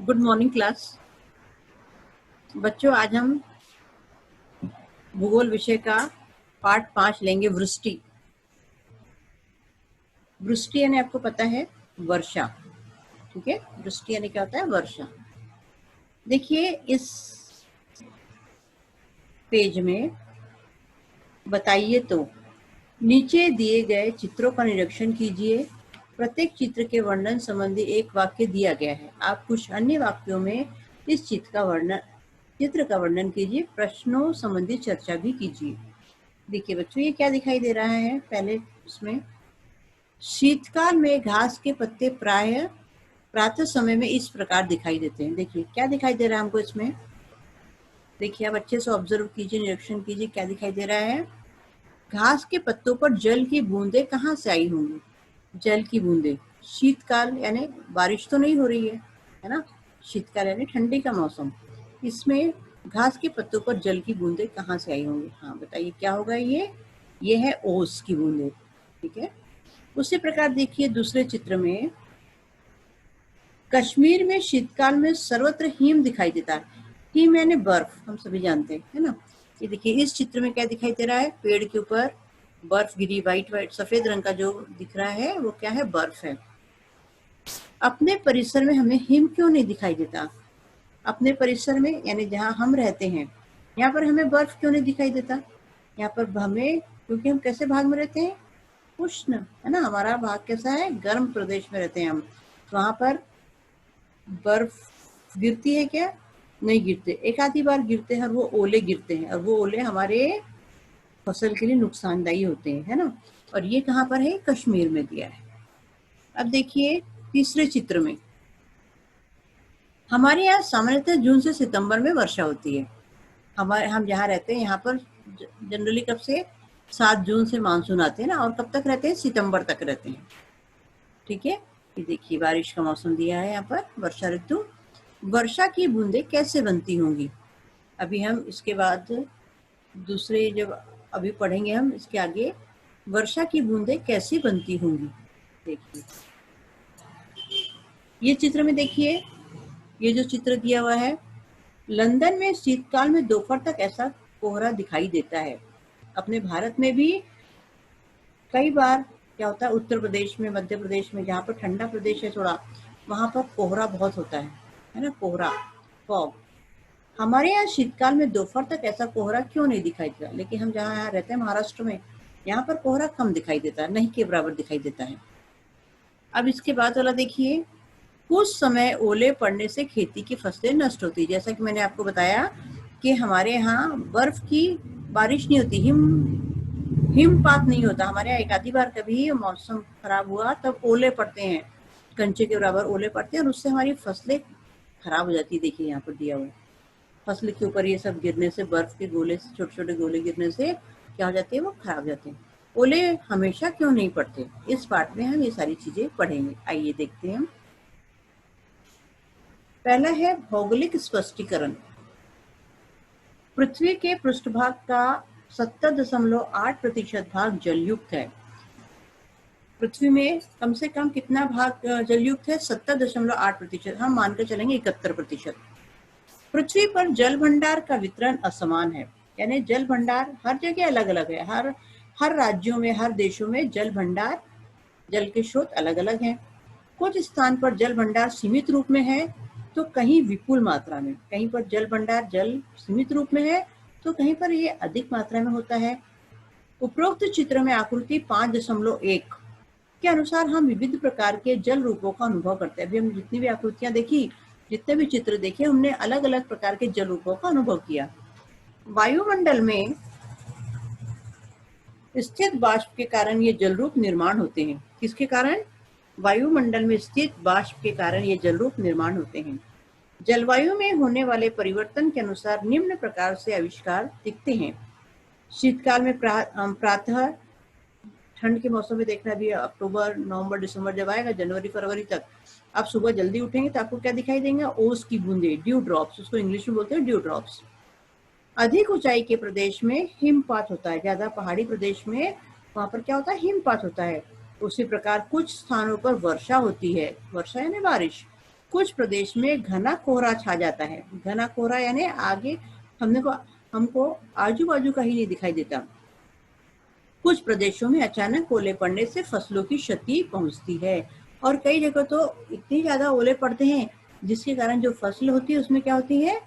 Good morning class. बच्चों, आज हम भूगोल विषय का पार्ट 5 लेंगे, वृष्टि। वृष्टि यानी आपको पता है वर्षा, ठीक है। वृष्टि यानी क्या होता है? वर्षा। देखिए इस पेज में बताइए तो नीचे दिए गए चित्रों का निरीक्षण कीजिए। प्रत्येक चित्र के वर्णन संबंधी एक वाक्य दिया गया है। आप कुछ अन्य वाक्यों में इस चित्र का वर्णन कीजिए। प्रश्नों संबंधी चर्चा भी कीजिए। देखिए बच्चों, ये क्या दिखाई दे रहा है? पहले उसमें शीतकाल में घास के पत्ते प्रातः समय में इस प्रकार दिखाई देते हैं। देखिए क्या दिखाई दे रहा है हमको इसमें। देखिए आप अच्छे से ऑब्जर्व कीजिए, निरीक्षण कीजिए, क्या दिखाई दे रहा है। घास के पत्तों पर जल की बूंदें कहाँ से आई होंगी? जल की बूंदें। शीतकाल यानी बारिश तो नहीं हो रही है ना। शीतकाल यानी ठंडी का मौसम। इसमें घास के पत्तों पर जल की बूंदें कहाँ से आई होंगी? हाँ बताइए क्या होगा? ये है ओस की बूंदें, ठीक है। उसी प्रकार देखिए दूसरे चित्र में, कश्मीर में शीतकाल में सर्वत्र हिम दिखाई देता है। हिम यानी बर्फ, हम सभी जानते हैं, है ना। ये देखिए इस चित्र में क्या दिखाई दे रहा है? पेड़ के ऊपर बर्फ गिरी, व्हाइट सफेद रंग का जो दिख रहा है वो क्या है? बर्फ है। अपने परिसर में हमें हिम क्यों नहीं दिखाई देता? अपने परिसर में यानी जहाँ हम रहते हैं, यहाँ पर हमें बर्फ क्यों नहीं दिखाई देता? यहाँ पर हमें, क्योंकि हम कैसे भाग में रहते हैं? उष्ण, है ना। हमारा भाग कैसा है? गर्म प्रदेश में रहते हैं हम। तो वहां पर बर्फ गिरती है क्या? नहीं गिरते, एक आधी बार गिरते हैं और वो ओले गिरते हैं, और वो ओले हमारे फसल के लिए नुकसानदायी होते हैं, है ना। और ये कहाँ पर है? कश्मीर में दिया है। अब देखिए तीसरे चित्र में, हमारे यहाँ सामान्यतः जून से सितंबर में वर्षा होती है। हम जहाँ रहते हैं यहाँ पर जनरली कब से? 7 जून से मानसून आते हैं ना, और कब तक रहते हैं? सितंबर तक रहते हैं, ठीक है। ये देखिए बारिश का मौसम दिया है यहाँ पर, वर्षा ऋतु। वर्षा की बूंदें कैसे बनती होंगी? अभी हम इसके बाद दूसरे जब अभी पढ़ेंगे हम इसके आगे, वर्षा की बूंदें कैसी बनती होंगी। देखिए ये चित्र में देखिए, ये जो चित्र दिया हुआ है, लंदन में शीतकाल में दोपहर तक ऐसा कोहरा दिखाई देता है। अपने भारत में भी कई बार क्या होता है, उत्तर प्रदेश में, मध्य प्रदेश में, जहाँ पर ठंडा प्रदेश है थोड़ा, वहां पर कोहरा बहुत होता है ना, कोहरा, फॉग। हमारे यहाँ शीतकाल में दोपहर तक ऐसा कोहरा क्यों नहीं दिखाई देता? लेकिन हम जहाँ यहाँ रहते हैं महाराष्ट्र में, यहाँ पर कोहरा कम दिखाई देता है, नहीं के बराबर दिखाई देता है। अब इसके बाद वाला देखिए, कुछ समय ओले पड़ने से खेती की फसलें नष्ट होती। जैसा कि मैंने आपको बताया कि हमारे यहाँ बर्फ की बारिश नहीं होती, हिमपात नहीं होता हमारे यहाँ। एक आधी बार कभी मौसम खराब हुआ तब ओले पड़ते हैं, कंचे के बराबर ओले पड़ते हैं, और उससे हमारी फसलें खराब हो जाती है। देखिए यहाँ पर दिया हुआ, फसल के ऊपर ये सब गिरने से, बर्फ के गोले से, छोटे छोटे गोले गिरने से क्या हो जाती है? वो खराब हो जाते हैं। ओले हमेशा क्यों नहीं पड़ते? इस पार्ट में हम ये सारी चीजें पढ़ेंगे। आइए देखते हैं हम। पहला है भौगोलिक स्पष्टीकरण। पृथ्वी के पृष्ठभाग का 70.8% भाग जलयुक्त है। पृथ्वी में कम से कम कितना भाग जलयुक्त है? 70.8%। हम मानकर चलेंगे 71%। पृथ्वी पर जल भंडार का वितरण असमान है, यानी जल भंडार हर जगह अलग अलग है। हर राज्यों में, हर देशों में जल भंडार, जल के स्रोत अलग अलग हैं। कुछ स्थान पर जल भंडार सीमित रूप में है तो कहीं विपुल मात्रा में। कहीं पर जल भंडार जल सीमित रूप में है तो कहीं पर ये अधिक मात्रा में होता है। उपरोक्त चित्र में आकृति 5.1 के अनुसार हम विविध प्रकार के जल रूपों का अनुभव करते हैं। अभी हम जितनी भी आकृतियां देखी, जितने भी चित्र देखे, हमने अलग अलग प्रकार के जल रूपों का अनुभव किया। वायुमंडल में स्थित वाष्प के कारण ये जल रूप निर्माण होते हैं। किसके कारण? वायुमंडल में स्थित वाष्प के कारण ये जल रूप निर्माण होते हैं। जलवायु में होने वाले परिवर्तन के अनुसार निम्न प्रकार से आविष्कार दिखते हैं। शीतकाल में प्रातः, ठंड के मौसम में देखना भी, अक्टूबर नवंबर दिसंबर जब आएगा, जनवरी फरवरी तक आप सुबह जल्दी उठेंगे तो आपको क्या दिखाई देंगे? ओस की बूंदे, ड्यू ड्रॉप्स, उसको इंग्लिश में बोलते हैं ड्यू ड्रॉप्स। अधिक ऊंचाई के प्रदेश में हिमपात होता है। ज्यादा पहाड़ी प्रदेश में वहां पर क्या होता है? हिमपात होता है। उसी प्रकार कुछ स्थानों पर वर्षा होती है। वर्षा यानी बारिश। कुछ प्रदेश में घना कोहरा छा जाता है। घना कोहरा यानी आगे हमको आजू बाजू का ही नहीं दिखाई देता। कुछ प्रदेशों में अचानक ओले पड़ने से फसलों की क्षति पहुंचती है और कई जगह तो इतनी ज्यादा ओले पड़ते हैं जिसके कारण जो फसल होती है उसमें क्या होती है,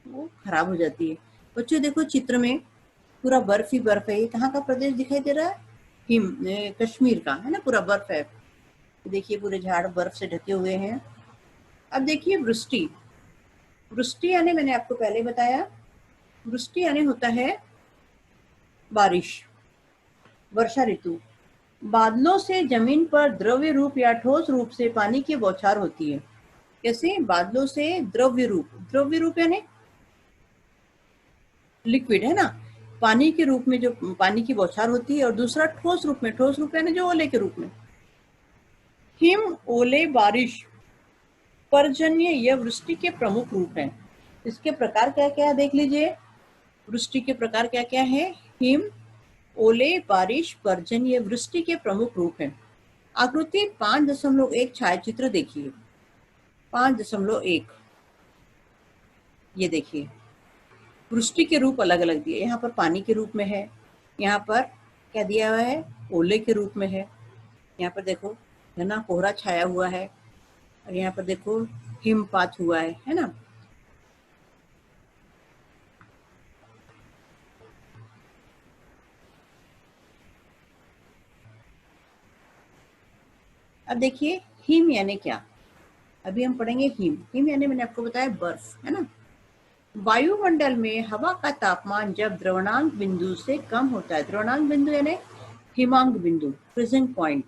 वो खराब हो जाती है। बच्चों देखो चित्र में पूरा बर्फ ही बर्फ है। ये कहाँ का प्रदेश दिखाई दे रहा है? कश्मीर का है ना, पूरा बर्फ है। देखिए पूरे झाड़ बर्फ से ढके हुए हैं। अब देखिए वृष्टि। वृष्टि यानी मैंने आपको पहले बताया, वृष्टि यानी होता है बारिश, वर्षा ऋतु। बादलों से जमीन पर द्रव्य रूप या ठोस रूप से पानी की बौछार होती है। कैसे? बादलों से द्रव्य रूप, द्रव्य रूप यानी लिक्विड है ना, पानी के रूप में जो पानी की बौछार होती है, और दूसरा ठोस रूप में, ठोस रूप यानी जो ओले के रूप में। हिम, ओले, बारिश, पर्जन्य यह वृष्टि के प्रमुख रूप हैं। इसके प्रकार क्या क्या देख लीजिए। वृष्टि के प्रकार क्या क्या है? हिम, ओले, बारिश, पर्जन्य वृष्टि के प्रमुख रूप हैं। आकृति 5.1 छायाचित्र देखिए। 5.1 ये देखिए, वृष्टि के रूप अलग अलग दिए। यहाँ पर पानी के रूप में है, यहाँ पर क्या दिया हुआ है, ओले के रूप में है। यहाँ पर देखो घना कोहरा छाया हुआ है, और यहाँ पर देखो हिमपात हुआ है ना। अब देखिए हिम यानी क्या। अभी हम पढ़ेंगे हिम। हिम यानी मैंने आपको बताया बर्फ, है ना। वायुमंडल में हवा का तापमान जब द्रवणांक बिंदु से कम होता है, द्रवणांक बिंदु यानी हिमांक बिंदु, फ्रीजिंग पॉइंट,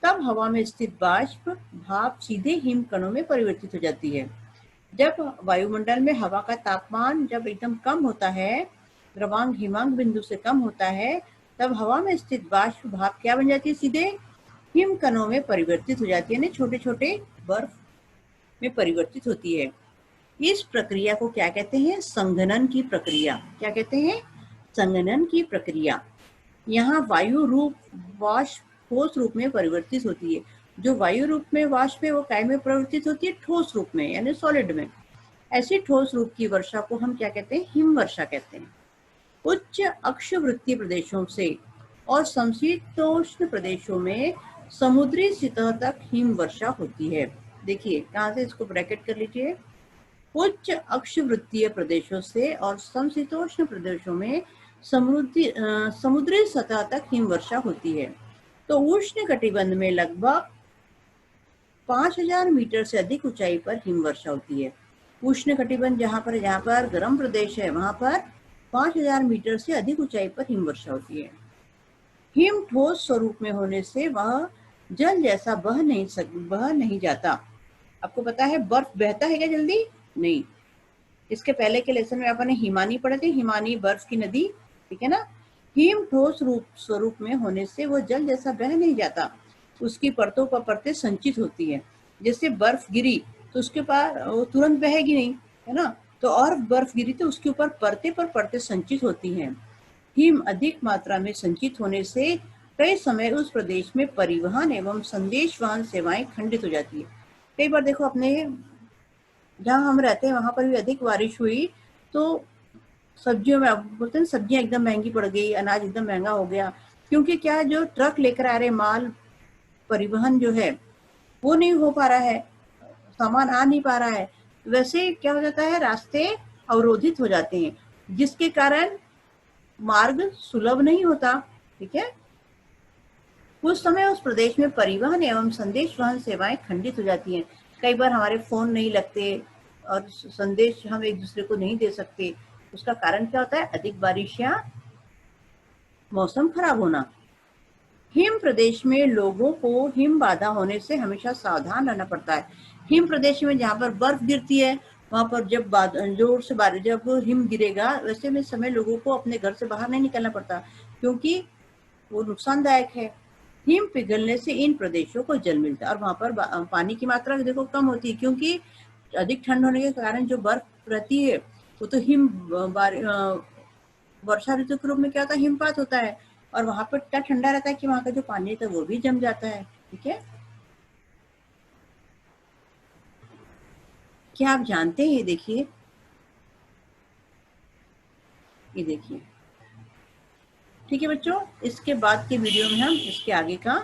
तब हवा में स्थित वाष्प भाप सीधे हिम कणों में परिवर्तित हो जाती है। जब वायुमंडल में हवा का तापमान जब एकदम कम होता है, द्रवांक हिमांक बिंदु से कम होता है, तब हवा में स्थित वाष्प भाप क्या बन जाती है, सीधे हिम कणों में परिवर्तित हो जाती है, यानी छोटे छोटे बर्फ में परिवर्तित होती है। इस प्रक्रिया को क्या कहते हैं? संघनन की प्रक्रिया। क्या कहते हैं? संघनन की प्रक्रिया। यहाँ वायु रूप वाष्प ठोस रूप में परिवर्तित होती है। जो वायु रूप में वाष्प है वो काय में परिवर्तित होती है? ठोस रूप में, यानी सॉलिड में। ऐसी ठोस रूप की वर्षा को हम क्या कहते हैं? हिम वर्षा कहते हैं। उच्च अक्षवृत्तीय प्रदेशों से और समशीतोष्ण प्रदेशों में समुद्री सतह तक हिम वर्षा होती है। देखिए कहाँ से, इसको ब्रैकेट कर लीजिए। उच्च अक्षवृत्तीय प्रदेशों से और समशीतोष्ण प्रदेशों में समुद्री सतह तक हिमवर्षा होती है। तो उष्ण कटिबंध में लगभग 5000 मीटर से अधिक ऊंचाई पर हिमवर्षा होती है। उष्ण कटिबंध जहाँ पर गर्म प्रदेश है वहां पर 5000 मीटर से अधिक ऊंचाई पर हिमवर्षा होती है। हिम ठोस स्वरूप में होने से वह जल जैसा बह नहीं जाता। आपको पता है बर्फ बहता है क्या जल्दी? नहीं। इसके पहले के लेसन में आपने हिमानी पढ़े थे, हिमानी बर्फ की नदी, ठीक है ना। हिम ठोस रूप स्वरूप में होने से वो जल जैसा बह नहीं जाता, उसकी परतों पर परतें संचित होती है। जैसे बर्फ गिरी तो उसके पार वो तुरंत बहेगी नहीं, है ना, तो और बर्फ गिरी तो उसके ऊपर परते पर परतें संचित होती हैं। हिम अधिक मात्रा में संचित होने से कई समय उस प्रदेश में परिवहन एवं संदेश वहन सेवाएं खंडित हो जाती है। कई बार देखो अपने जहाँ हम रहते हैं वहां पर भी अधिक बारिश हुई तो सब्जियों में, बोलते हैं सब्जियां एकदम महंगी पड़ गई, अनाज एकदम महंगा हो गया, क्योंकि क्या, जो ट्रक लेकर आ रहे माल, परिवहन जो है वो नहीं हो पा रहा है, सामान आ नहीं पा रहा है। वैसे क्या हो जाता है, रास्ते अवरोधित हो जाते हैं, जिसके कारण मार्ग सुलभ नहीं होता। ठीक है, उस समय उस प्रदेश में परिवहन एवं संदेश वहन सेवाएं खंडित हो जाती हैं। कई बार हमारे फोन नहीं लगते और संदेश हम एक दूसरे को नहीं दे सकते। उसका कारण क्या होता है? अधिक बारिश या मौसम खराब होना। हिम प्रदेश में लोगों को हिम बाधा होने से हमेशा सावधान रहना पड़ता है। हिम प्रदेश में जहाँ पर बर्फ गिरती है वहां पर जब जोर से बारिश, जब हिम गिरेगा, वैसे में समय लोगों को अपने घर से बाहर नहीं निकलना पड़ता, क्योंकि वो नुकसानदायक है। हिम पिघलने से इन प्रदेशों को जल मिलता है और वहां पर पानी की मात्रा देखो कम होती है, क्योंकि अधिक ठंड होने के कारण जो बर्फ रहती है वो तो वर्षा ऋतु के रूप में क्या होता है, हिमपात होता है, और वहां पर इतना ठंडा रहता है कि वहां का जो पानी था वो भी जम जाता है। ठीक है, क्या आप जानते हैं? ये देखिए, ये देखिए। ठीक है बच्चों, इसके बाद के वीडियो में हम इसके आगे का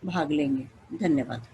भाग लेंगे। धन्यवाद।